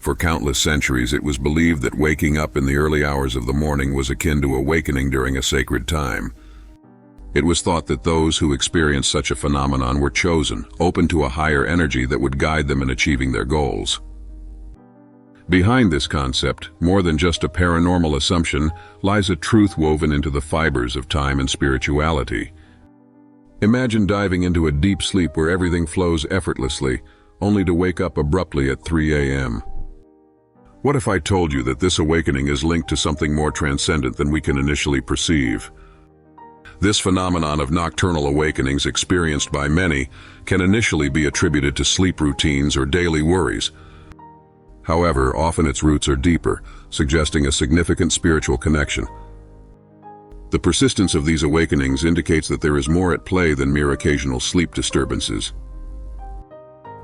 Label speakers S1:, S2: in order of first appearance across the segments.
S1: For countless centuries, it was believed that waking up in the early hours of the morning was akin to awakening during a sacred time. It was thought that those who experienced such a phenomenon were chosen, open to a higher energy that would guide them in achieving their goals. Behind this concept, more than just a paranormal assumption, lies a truth woven into the fibers of time and spirituality. Imagine diving into a deep sleep where everything flows effortlessly, only to wake up abruptly at 3 a.m. What if I told you that this awakening is linked to something more transcendent than we can initially perceive? This phenomenon of nocturnal awakenings experienced by many can initially be attributed to sleep routines or daily worries. However, often its roots are deeper, suggesting a significant spiritual connection. The persistence of these awakenings indicates that there is more at play than mere occasional sleep disturbances.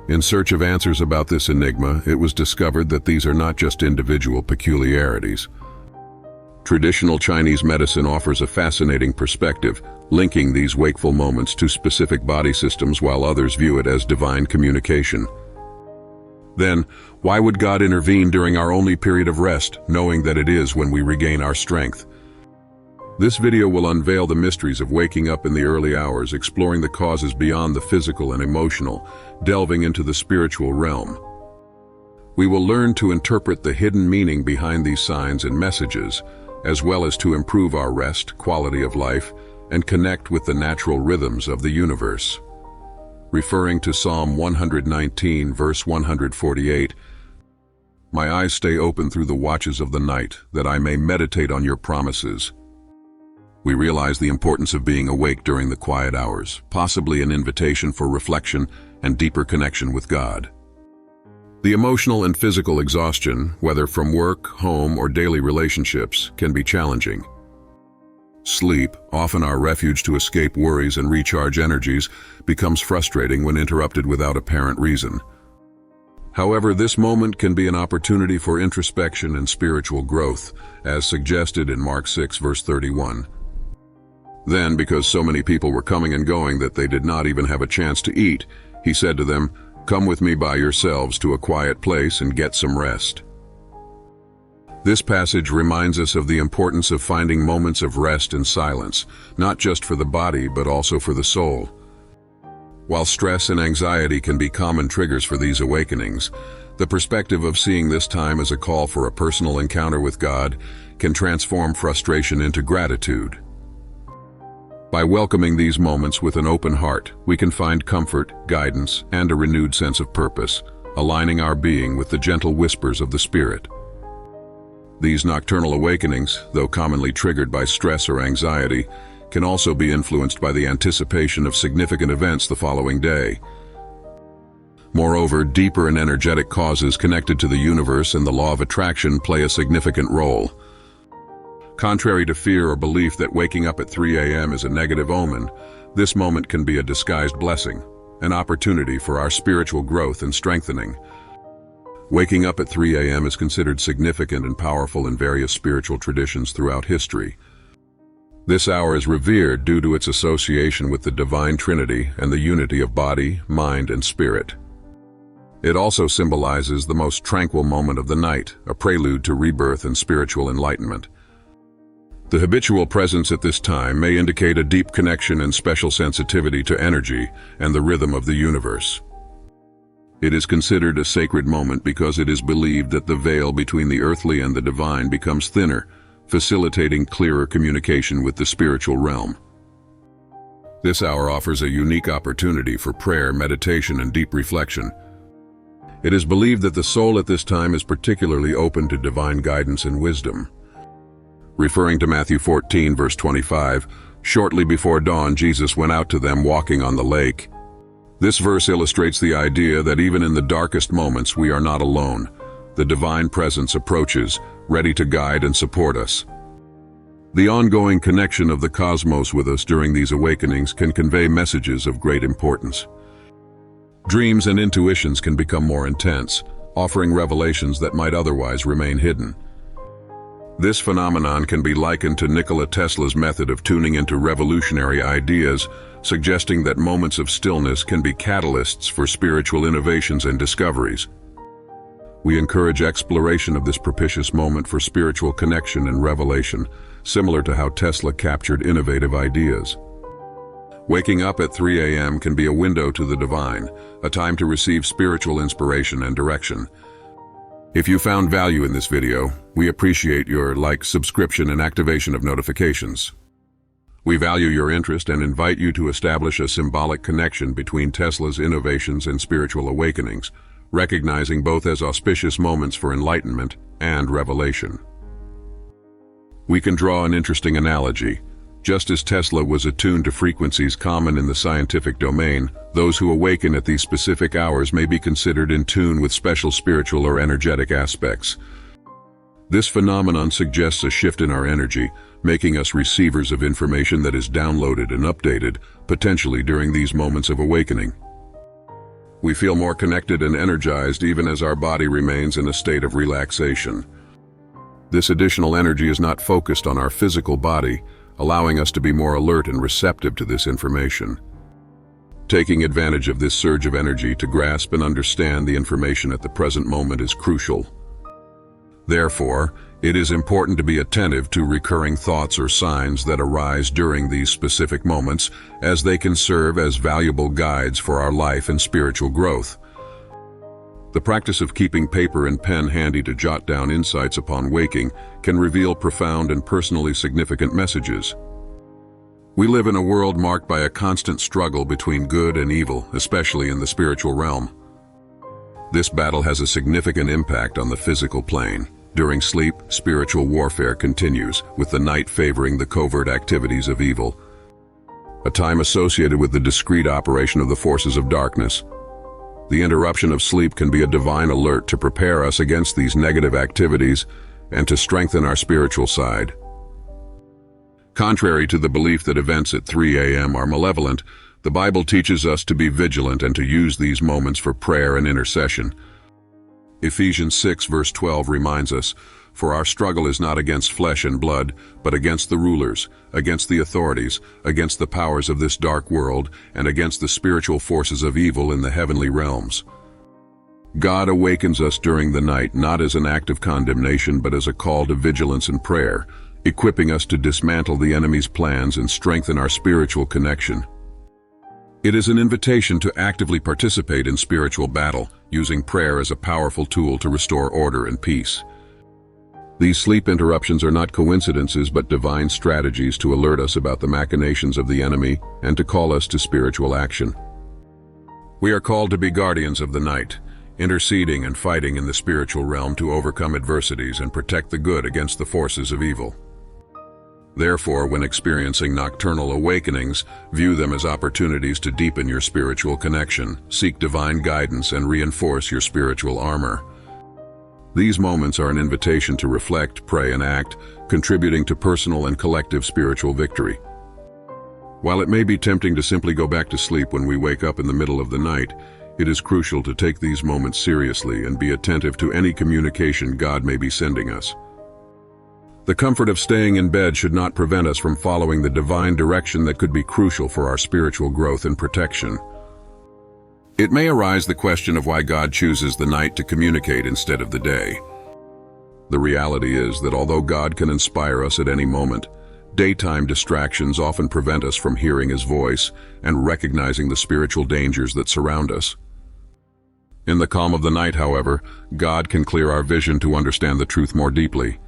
S1: In search of answers about this enigma, it was discovered that these are not just individual peculiarities. Traditional Chinese medicine offers a fascinating perspective, linking these wakeful moments to specific body systems while others view it as divine communication. Then, why would God intervene during our only period of rest, knowing that it is when we regain our strength? This video will unveil the mysteries of waking up in the early hours, exploring the causes beyond the physical and emotional, delving into the spiritual realm. We will learn to interpret the hidden meaning behind these signs and messages, as well as to improve our rest, quality of life, and connect with the natural rhythms of the universe. Referring to Psalm 119, verse 148, "My eyes stay open through the watches of the night, that I may meditate on your promises." We realize the importance of being awake during the quiet hours, possibly an invitation for reflection and deeper connection with God. The emotional and physical exhaustion, whether from work, home, or daily relationships, can be challenging. Sleep, often our refuge to escape worries and recharge energies, becomes frustrating when interrupted without apparent reason. However, this moment can be an opportunity for introspection and spiritual growth, as suggested in Mark 6, verse 31. Then, because so many people were coming and going that they did not even have a chance to eat, he said to them, "Come with me by yourselves to a quiet place and get some rest." This passage reminds us of the importance of finding moments of rest and silence, not just for the body but also for the soul. While stress and anxiety can be common triggers for these awakenings, the perspective of seeing this time as a call for a personal encounter with God can transform frustration into gratitude. By welcoming these moments with an open heart, we can find comfort, guidance, and a renewed sense of purpose, aligning our being with the gentle whispers of the Spirit. These nocturnal awakenings, though commonly triggered by stress or anxiety, can also be influenced by the anticipation of significant events the following day. Moreover, deeper and energetic causes connected to the universe and the law of attraction play a significant role. Contrary to fear or belief that waking up at 3 a.m. is a negative omen, this moment can be a disguised blessing, an opportunity for our spiritual growth and strengthening. Waking up at 3 a.m. is considered significant and powerful in various spiritual traditions throughout history. This hour is revered due to its association with the Divine Trinity and the unity of body, mind, and spirit. It also symbolizes the most tranquil moment of the night, a prelude to rebirth and spiritual enlightenment. The habitual presence at this time may indicate a deep connection and special sensitivity to energy and the rhythm of the universe. It is considered a sacred moment because it is believed that the veil between the earthly and the divine becomes thinner, facilitating clearer communication with the spiritual realm. This hour offers a unique opportunity for prayer, meditation, and deep reflection. It is believed that the soul at this time is particularly open to divine guidance and wisdom. Referring to Matthew 14, verse 25, "Shortly before dawn, Jesus went out to them walking on the lake." This verse illustrates the idea that even in the darkest moments we are not alone. The divine presence approaches, ready to guide and support us. The ongoing connection of the cosmos with us during these awakenings can convey messages of great importance. Dreams and intuitions can become more intense, offering revelations that might otherwise remain hidden. This phenomenon can be likened to Nikola Tesla's method of tuning into revolutionary ideas, suggesting that moments of stillness can be catalysts for spiritual innovations and discoveries. We encourage exploration of this propitious moment for spiritual connection and revelation, similar to how Tesla captured innovative ideas. Waking up at 3 a.m. can be a window to the divine, a time to receive spiritual inspiration and direction. If you found value in this video, we appreciate your like, subscription, and activation of notifications. We value your interest and invite you to establish a symbolic connection between Tesla's innovations and spiritual awakenings, recognizing both as auspicious moments for enlightenment and revelation. We can draw an interesting analogy. Just as Tesla was attuned to frequencies common in the scientific domain, those who awaken at these specific hours may be considered in tune with special spiritual or energetic aspects. This phenomenon suggests a shift in our energy, making us receivers of information that is downloaded and updated, potentially during these moments of awakening. We feel more connected and energized even as our body remains in a state of relaxation. This additional energy is not focused on our physical body, allowing us to be more alert and receptive to this information. Taking advantage of this surge of energy to grasp and understand the information at the present moment is crucial. Therefore, it is important to be attentive to recurring thoughts or signs that arise during these specific moments, as they can serve as valuable guides for our life and spiritual growth. The practice of keeping paper and pen handy to jot down insights upon waking can reveal profound and personally significant messages. We live in a world marked by a constant struggle between good and evil, especially in the spiritual realm. This battle has a significant impact on the physical plane. During sleep, spiritual warfare continues, with the night favoring the covert activities of evil, a time associated with the discrete operation of the forces of darkness. The interruption of sleep can be a divine alert to prepare us against these negative activities and to strengthen our spiritual side. Contrary to the belief that events at 3 a.m. are malevolent, the Bible teaches us to be vigilant and to use these moments for prayer and intercession. Ephesians 6 verse 12 reminds us, "For our struggle is not against flesh and blood, but against the rulers, against the authorities, against the powers of this dark world, and against the spiritual forces of evil in the heavenly realms." God awakens us during the night not as an act of condemnation but as a call to vigilance and prayer, equipping us to dismantle the enemy's plans and strengthen our spiritual connection. It is an invitation to actively participate in spiritual battle, using prayer as a powerful tool to restore order and peace. These sleep interruptions are not coincidences but divine strategies to alert us about the machinations of the enemy and to call us to spiritual action. We are called to be guardians of the night, interceding and fighting in the spiritual realm to overcome adversities and protect the good against the forces of evil. Therefore, when experiencing nocturnal awakenings, view them as opportunities to deepen your spiritual connection, seek divine guidance, and reinforce your spiritual armor. These moments are an invitation to reflect, pray, and act, contributing to personal and collective spiritual victory. While it may be tempting to simply go back to sleep when we wake up in the middle of the night, it is crucial to take these moments seriously and be attentive to any communication God may be sending us. The comfort of staying in bed should not prevent us from following the divine direction that could be crucial for our spiritual growth and protection. It may arise the question of why God chooses the night to communicate instead of the day. The reality is that although God can inspire us at any moment, daytime distractions often prevent us from hearing His voice and recognizing the spiritual dangers that surround us. In the calm of the night, however, God can clear our vision to understand the truth more deeply.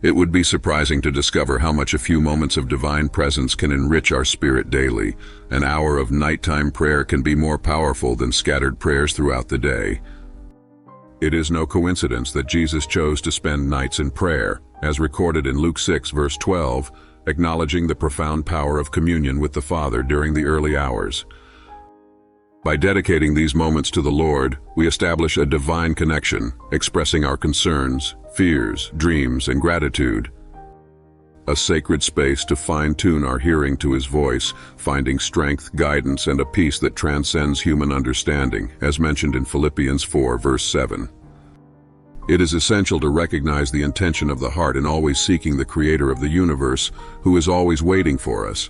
S1: It would be surprising to discover how much a few moments of divine presence can enrich our spirit daily. An hour of nighttime prayer can be more powerful than scattered prayers throughout the day. It is no coincidence that Jesus chose to spend nights in prayer, as recorded in Luke 6 verse 12, acknowledging the profound power of communion with the Father during the early hours. By dedicating these moments to the Lord, we establish a divine connection, expressing our concerns, fears, dreams, and gratitude. A sacred space to fine-tune our hearing to His voice, finding strength, guidance, and a peace that transcends human understanding, as mentioned in Philippians 4 verse 7. It is essential to recognize the intention of the heart in always seeking the Creator of the universe, who is always waiting for us.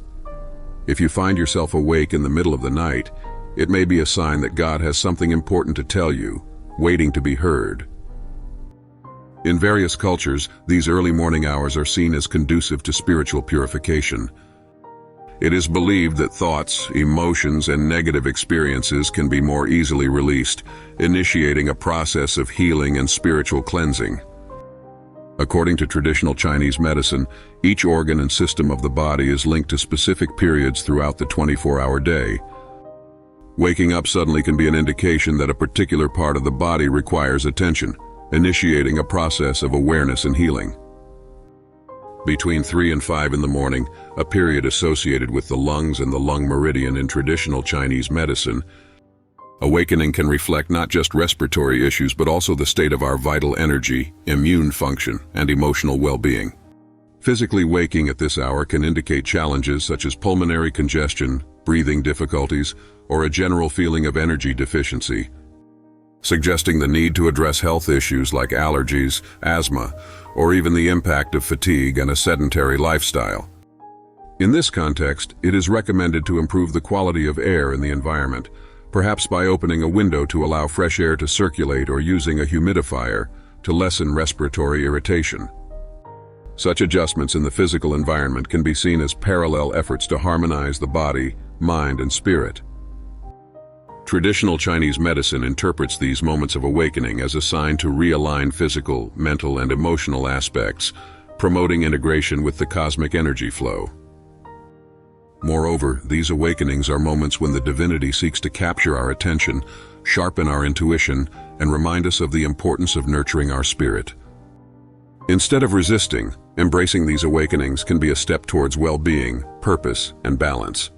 S1: If you find yourself awake in the middle of the night, it may be a sign that God has something important to tell you, waiting to be heard. In various cultures, these early morning hours are seen as conducive to spiritual purification. It is believed that thoughts, emotions, and negative experiences can be more easily released, initiating a process of healing and spiritual cleansing. According to traditional Chinese medicine, each organ and system of the body is linked to specific periods throughout the 24-hour day. Waking up suddenly can be an indication that a particular part of the body requires attention, initiating a process of awareness and healing. Between 3 and 5 in the morning, a period associated with the lungs and the lung meridian in traditional Chinese medicine, awakening can reflect not just respiratory issues but also the state of our vital energy, immune function, and emotional well-being. Physically waking at this hour can indicate challenges such as pulmonary congestion, breathing difficulties, or a general feeling of energy deficiency, suggesting the need to address health issues like allergies, asthma, or even the impact of fatigue and a sedentary lifestyle. In this context, it is recommended to improve the quality of air in the environment, perhaps by opening a window to allow fresh air to circulate or using a humidifier to lessen respiratory irritation. Such adjustments in the physical environment can be seen as parallel efforts to harmonize the body, mind, and spirit. Traditional Chinese medicine interprets these moments of awakening as a sign to realign physical, mental, and emotional aspects, promoting integration with the cosmic energy flow. Moreover, these awakenings are moments when the divinity seeks to capture our attention, sharpen our intuition, and remind us of the importance of nurturing our spirit. Instead of resisting, embracing these awakenings can be a step towards well-being, purpose, and balance.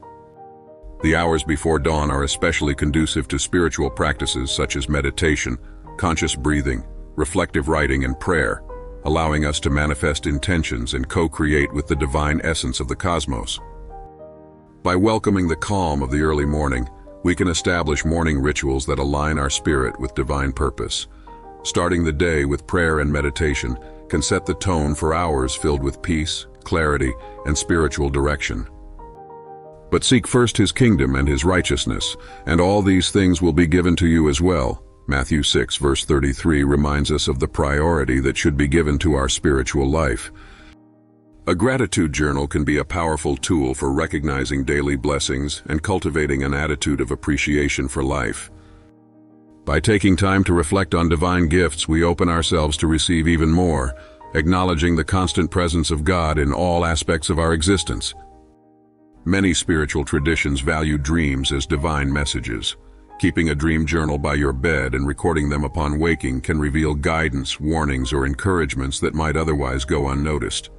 S1: The hours before dawn are especially conducive to spiritual practices such as meditation, conscious breathing, reflective writing, and prayer, allowing us to manifest intentions and co-create with the divine essence of the cosmos. By welcoming the calm of the early morning, we can establish morning rituals that align our spirit with divine purpose. Starting the day with prayer and meditation can set the tone for hours filled with peace, clarity, and spiritual direction. But seek first his kingdom and his righteousness, and all these things will be given to you as well. Matthew 6 verse 33 reminds us of the priority that should be given to our spiritual life. A gratitude journal can be a powerful tool for recognizing daily blessings and cultivating an attitude of appreciation for life. By taking time to reflect on divine gifts, we open ourselves to receive even more, acknowledging the constant presence of God in all aspects of our existence. Many spiritual traditions value dreams as divine messages. Keeping a dream journal by your bed and recording them upon waking can reveal guidance, warnings, or encouragements that might otherwise go unnoticed.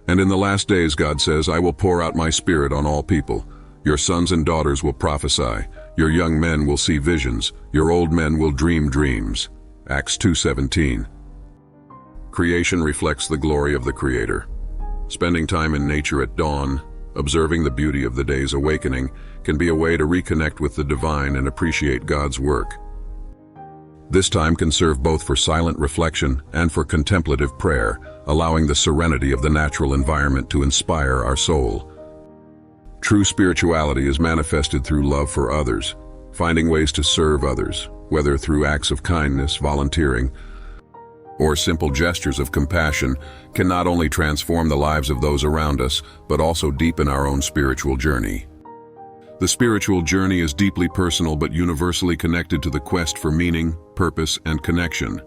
S1: And in the last days, God says, "I will pour out my spirit on all people. Your sons and daughters will prophesy. Your young men will see visions. Your old men will dream dreams." Acts 2:17. Creation reflects the glory of the Creator. Spending time in nature at dawn, observing the beauty of the day's awakening, can be a way to reconnect with the divine and appreciate God's work. This time can serve both for silent reflection and for contemplative prayer, allowing the serenity of the natural environment to inspire our soul. True spirituality is manifested through love for others, finding ways to serve others, whether through acts of kindness, volunteering, or simple gestures of compassion, can not only transform the lives of those around us, but also deepen our own spiritual journey. The spiritual journey is deeply personal but universally connected to the quest for meaning, purpose, and connection.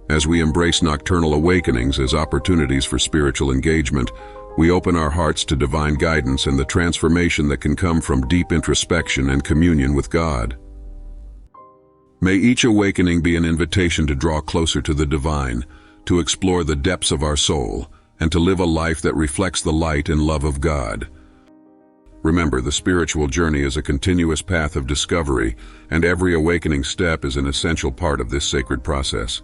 S1: As we embrace nocturnal awakenings as opportunities for spiritual engagement, we open our hearts to divine guidance and the transformation that can come from deep introspection and communion with God. May each awakening be an invitation to draw closer to the divine, to explore the depths of our soul, and to live a life that reflects the light and love of God. Remember, the spiritual journey is a continuous path of discovery, and every awakening step is an essential part of this sacred process.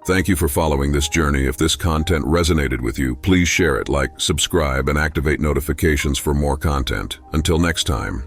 S1: Thank you for following this journey. If this content resonated with you, please share it, like, subscribe, and activate notifications for more content. Until next time.